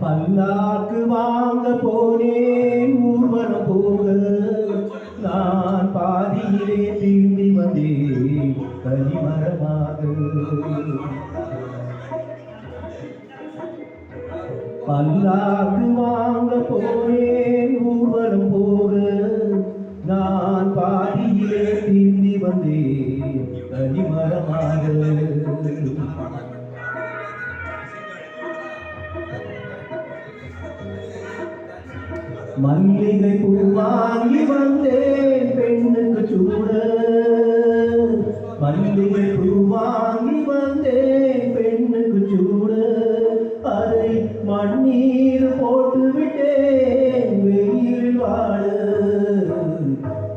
பல்லாக்கு வாங்க போனேன் ஊர்வலம் போக நான் பாதியிலே திரும்பி வந்தேன் கனிமரமாக. பல்லாக்கு வாங்க போனேன் ஊர்வலம் போக நான் பாதியிலே திரும்பி வந்தேன் கனிமரமாக. மல்லிகை பூ வாங்கி வந்தேன் பெண்ணுக்கு சூட. மல்லிகை பூ வாங்கி வந்தேன் பெண்ணுக்கு சூட. அதை மண்ணீர் போட்டு விட்டேன் வெயில் வாட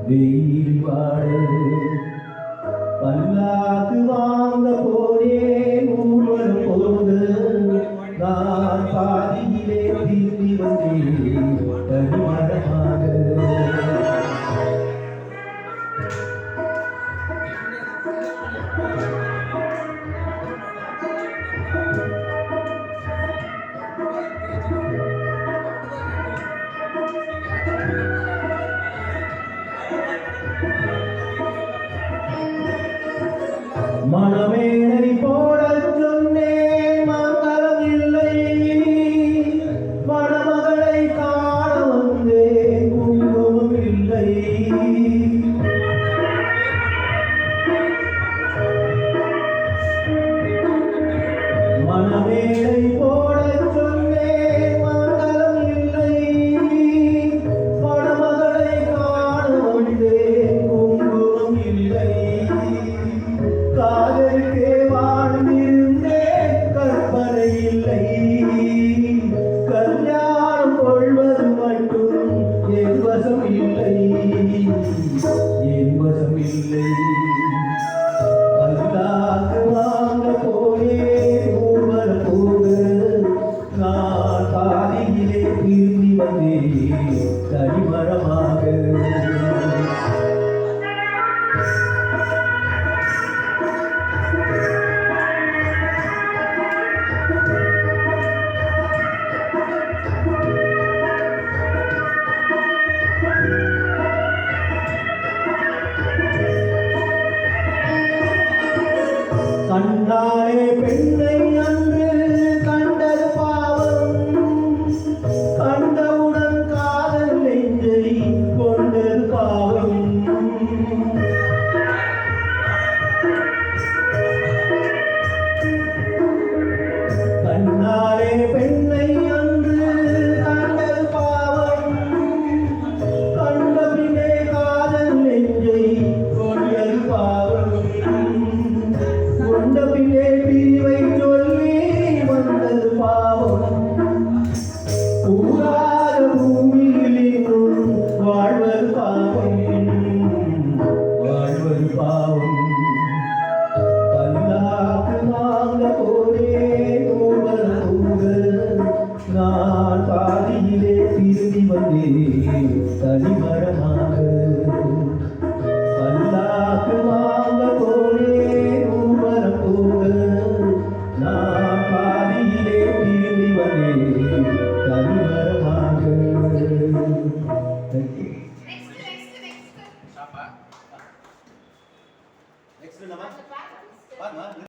வெயில் வாட. பல்லாக்கு வாங்க போனேன் ஊர்வலம் போக நான் பாதியிலே திரும்பி வந்தேன் கனிமரமாக. மணமேடை போட சொன்னேன் மங்களம் இல்லை. மணமகளை காண வந்தேன் குங்குமம் இல்லை. மணமேடை போட சொன்னேன் மங்களம் இல்லை. மணமகளை காண வந்தேன் குங்குமம் இல்லை. காதலுக்கே வாழ்ந்திருந்தேன் கற்பனை இல்லை. கல்யாணம் கொள்வது மட்டும் என் வசம் இல்லை என் வசம் இல்லை. பல்லாக்கு வாங்க போனே ஊர்வலம் போக நான் பாதியிலே திரும்பி வந்தேன் கனிமரமாக. கண்டாலே பெண்ணை அன்று கண்டது பாவம். கண்டவுடன் காதல் நெஞ்சை கொண்டது பாவம். கண்டாலே பெண்ணை அன்று கண்டது பாவம். கண்ட பின்னே காதல் நெஞ்சை கொண்டது பாவம். கொண்ட பின்னே பிரிவை சொல்லி வந்தது பாவம். கூடாத பூமியில் இன்னும் வாழ்வது பாவம் வாழ்வது பாவம். பல்லாக்கு வாங்க போனேன் ஊர்வலம் போக நான் பாதியிலே திரும்பி வந்தேன் கனிமரமாக. பல்லாக்கு வாங்க போனேன் ஊர்வலம் போக நான் பாதியிலே திரும்பி வந்தேன் கனிமரமாக. Next.